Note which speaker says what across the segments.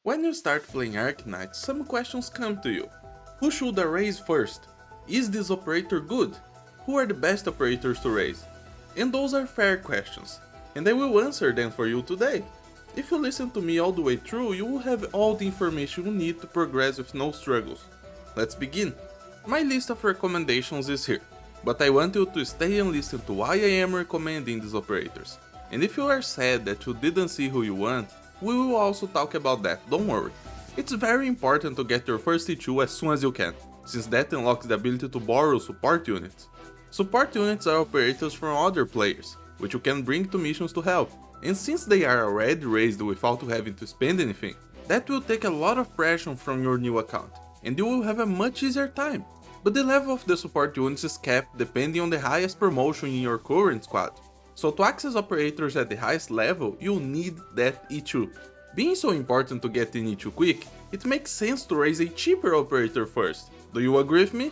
Speaker 1: When you start playing Arknights, some questions come to you. Who should I raise first? Is this operator good? Who are the best operators to raise? And those are fair questions, and I will answer them for you today. If you listen to me all the way through, you will have all the information you need to progress with no struggles. Let's begin. My list of recommendations is here, but I want you to stay and listen to why I am recommending these operators. And if you are sad that you didn't see who you want, we will also talk about that, don't worry. It's very important to get your first E2 as soon as you can, since that unlocks the ability to borrow support units. Support units are operators from other players, which you can bring to missions to help, and since they are already raised without having to spend anything, that will take a lot of pressure from your new account, and you will have a much easier time. But the level of the support units is capped depending on the highest promotion in your current squad. So to access operators at the highest level, you'll need that E2. Being so important to get an E2 quick, it makes sense to raise a cheaper operator first. Do you agree with me?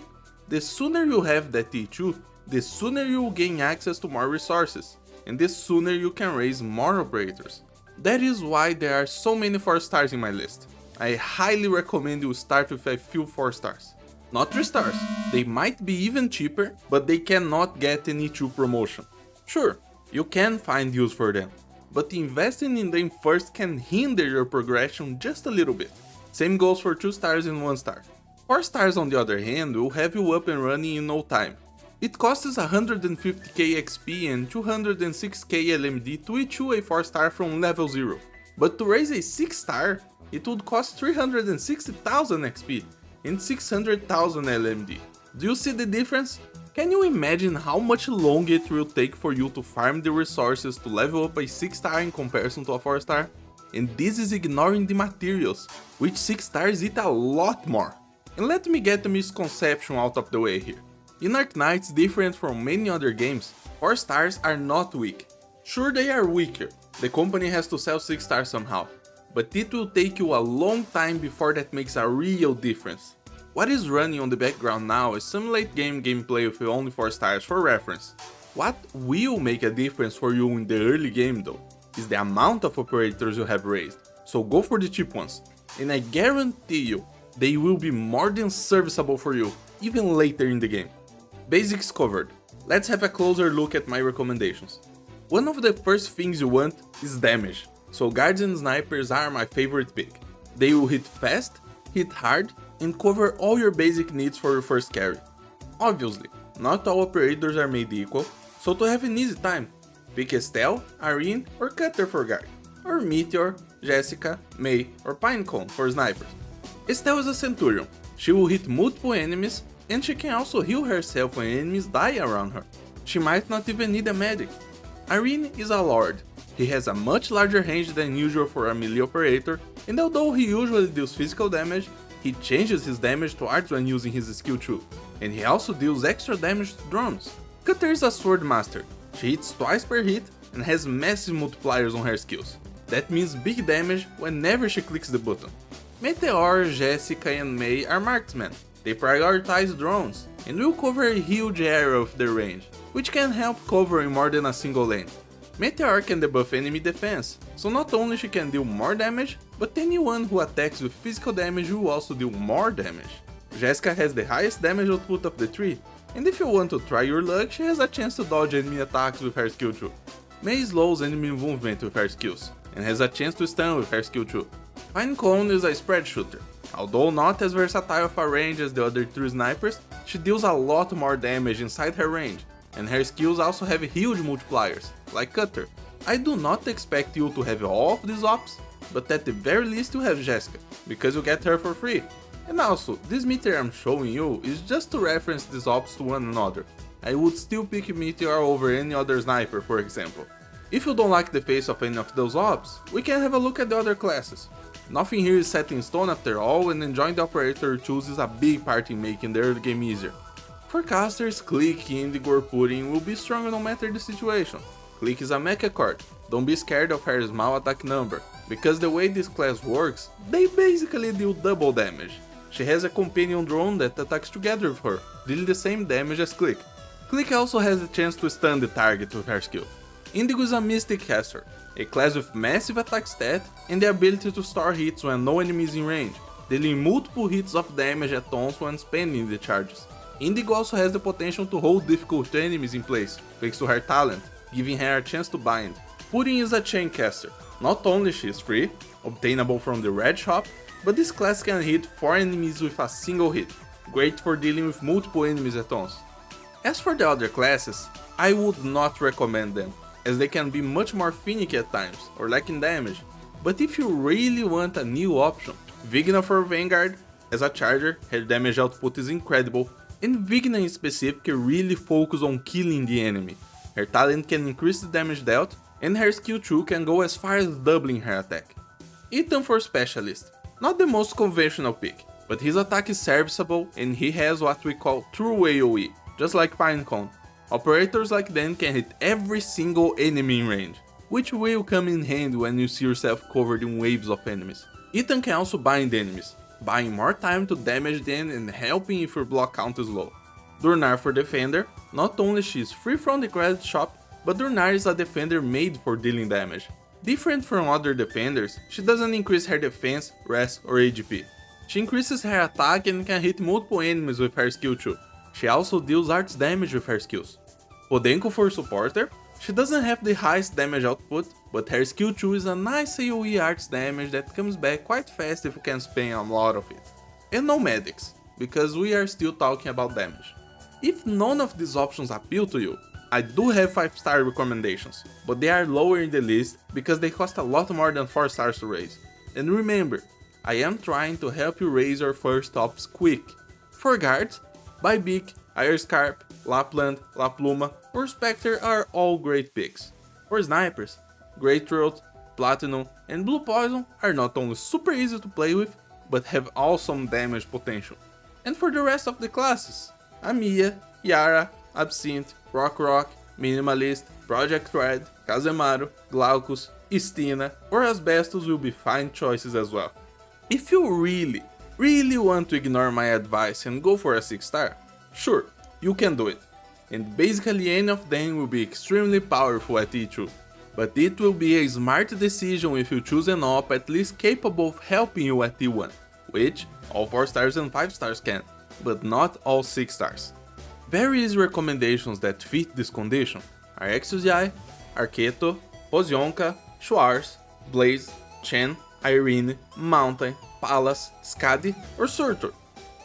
Speaker 1: The sooner you have that E2, the sooner you will gain access to more resources, and the sooner you can raise more operators. That is why there are so many 4 stars in my list. I highly recommend you start with a few 4 stars. Not 3 stars, they might be even cheaper, but they cannot get an E2 promotion. Sure, you can find use for them, but investing in them first can hinder your progression just a little bit. Same goes for 2 stars and 1 star. 4 stars on the other hand will have you up and running in no time. It costs 150k XP and 206k LMD to issue a 4 star from level 0, but to raise a 6 star, it would cost 360,000 XP and 600,000 LMD. Do you see the difference? Can you imagine how much longer it will take for you to farm the resources to level up a 6 star in comparison to a 4 star? And this is ignoring the materials, which 6 stars eat a lot more. And let me get the misconception out of the way here. In Arknights, different from many other games, 4 stars are not weak. Sure, they are weaker, the company has to sell 6 stars somehow, but it will take you a long time before that makes a real difference. What is running on the background now is some late game gameplay with only 4 stars for reference. What will make a difference for you in the early game though, is the amount of operators you have raised, so go for the cheap ones, and I guarantee you, they will be more than serviceable for you, even later in the game. Basics covered, let's have a closer look at my recommendations. One of the first things you want is damage, so guards and snipers are my favorite pick. They will hit fast, hit hard, and cover all your basic needs for your first carry. Obviously, not all operators are made equal, so to have an easy time, pick Estelle, Irene or Cutter for guard, or Meteor, Jessica, Mei or Pinecone for snipers. Estelle is a Centurion, she will hit multiple enemies, and she can also heal herself when enemies die around her. She might not even need a medic. Irene is a Lord. He has a much larger range than usual for a melee operator, and although he usually deals physical damage, he changes his damage to arts when using his skill too, and he also deals extra damage to drones. Cutter is a sword master. She hits twice per hit and has massive multipliers on her skills. That means big damage whenever she clicks the button. Meteor, Jessica and Mei are marksmen. They prioritize drones and will cover a huge area of their range, which can help cover in more than a single lane. Meteor can debuff enemy defense, so not only she can deal more damage, but anyone who attacks with physical damage will also deal more damage. Jessica has the highest damage output of the 3, and if you want to try your luck, she has a chance to dodge enemy attacks with her skill too. Mei slows enemy movement with her skills, and has a chance to stun with her skill too. Pinecone is a spread shooter. Although not as versatile of a range as the other 3 snipers, she deals a lot more damage inside her range, and her skills also have huge multipliers, like Cutter. I do not expect you to have all of these ops, but at the very least you have Jessica, because you get her for free. And also, this Meteor I'm showing you is just to reference these ops to one another. I would still pick Meteor over any other sniper, for example. If you don't like the face of any of those ops, we can have a look at the other classes. Nothing here is set in stone after all, and enjoying the operator you choose is a big part in making the early game easier. For casters, Click, Indigo or Pudding will be strong no matter the situation. Click is a mecha card, don't be scared of her small attack number, because the way this class works, they basically deal double damage. She has a companion drone that attacks together with her, dealing the same damage as Click. Click also has the chance to stun the target with her skill. Indigo is a mystic caster. a class with massive attack stat and the ability to store hits when no enemy is in range, dealing multiple hits of damage at once when spending the charges. Indigo also has the potential to hold difficult enemies in place, thanks to her talent, giving her a chance to bind. Pudding is a chain caster. Not only she is free, obtainable from the red shop, but this class can hit 4 enemies with a single hit, great for dealing with multiple enemies at once. As for the other classes, I would not recommend them, as they can be much more finicky at times, or lacking damage, but if you really want a new option, Vigna for Vanguard, as a charger, her damage output is incredible, and Vigna in specific really focus on killing the enemy. Her talent can increase the damage dealt, and her skill 2 can go as far as doubling her attack. Ethan for Specialist, not the most conventional pick, but his attack is serviceable and he has what we call true AoE, just like Pinecone. Operators like them can hit every single enemy in range, which will come in handy when you see yourself covered in waves of enemies. Ethan can also bind enemies, buying more time to damage them and helping if your block count is low. Durnar for Defender, not only she is free from the credit shop, but Durnar is a defender made for dealing damage. Different from other defenders, she doesn't increase her defense, res or HP. She increases her attack and can hit multiple enemies with her skill 2. She also deals arts damage with her skills. Podenko for Supporter, she doesn't have the highest damage output, but her skill 2 is a nice AoE arts damage that comes back quite fast if you can spam a lot of it. And no medics, because we are still talking about damage. If none of these options appeal to you, I do have 5-star recommendations, but they are lower in the list because they cost a lot more than 4 stars to raise. And remember, I am trying to help you raise your first ops quick. For guards, Bybeak, Irescarp, Lapland, Lapluma or Spectre are all great picks. For snipers, Great Throat, Platinum and Blue Poison are not only super easy to play with, but have awesome damage potential. And for the rest of the classes, Amiya, Yara, Absinthe, Rock, Minimalist, Project Red, Kazemaru, Glaucus, Istina or Asbestos will be fine choices as well. If you really want to ignore my advice and go for a 6-star, sure, you can do it. And basically any of them will be extremely powerful at E2. But it will be a smart decision if you choose an op at least capable of helping you at E1, which all 4 stars and 5 stars can, but not all 6 stars. Very easy recommendations that fit this condition are Exusiai, Arketo, Pozionka, Schwarz, Blaze, Chen, Irene, Mountain, Pallas, Skadi or Surtur.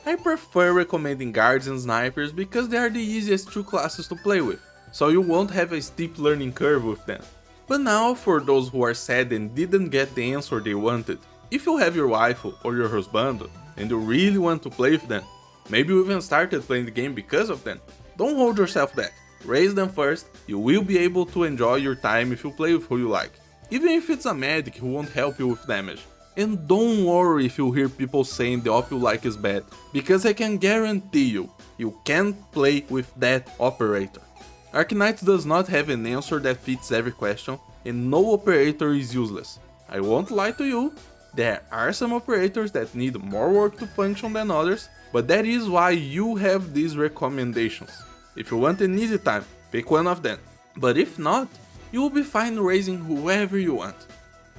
Speaker 1: I prefer recommending guards and snipers because they are the easiest 2 classes to play with, so you won't have a steep learning curve with them. But now for those who are sad and didn't get the answer they wanted, if you have your waifu or your husband and you really want to play with them, maybe you even started playing the game because of them, don't hold yourself back, raise them first, you will be able to enjoy your time if you play with who you like, even if it's a medic who won't help you with damage. And don't worry if you hear people saying the op you like is bad, because I can guarantee you can't play with that operator. Arknights does not have an answer that fits every question, and no operator is useless. I won't lie to you, there are some operators that need more work to function than others, but that is why you have these recommendations. If you want an easy time, pick one of them, but if not, you will be fine raising whoever you want.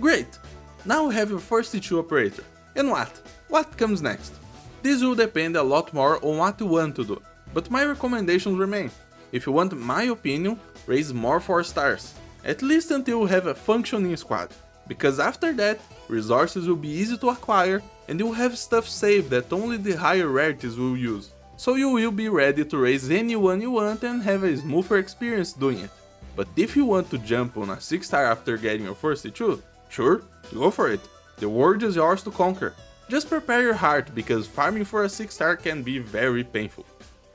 Speaker 1: Great! Now you have your first E2 operator. And what? What comes next? This will depend a lot more on what you want to do, but my recommendations remain. If you want my opinion, raise more 4 stars, at least until you have a functioning squad, because after that, resources will be easy to acquire and you will have stuff saved that only the higher rarities will use, so you will be ready to raise anyone you want and have a smoother experience doing it. But if you want to jump on a 6-star after getting your first E2, sure, go for it, the world is yours to conquer. Just prepare your heart because farming for a 6-star can be very painful.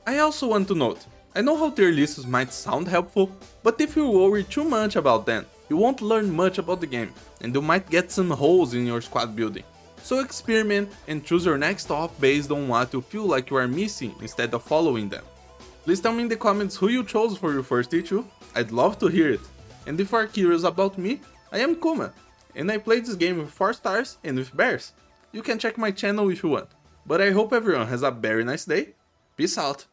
Speaker 1: I also want to note, I know how tier lists might sound helpful, but if you worry too much about them, you won't learn much about the game, and you might get some holes in your squad building. So experiment and choose your next op based on what you feel like you are missing instead of following them. Please tell me in the comments who you chose for your first E2, I'd love to hear it. And if you are curious about me, I am Kuma, and I play this game with 4 stars and with bears. You can check my channel if you want. But I hope everyone has a very nice day. Peace out.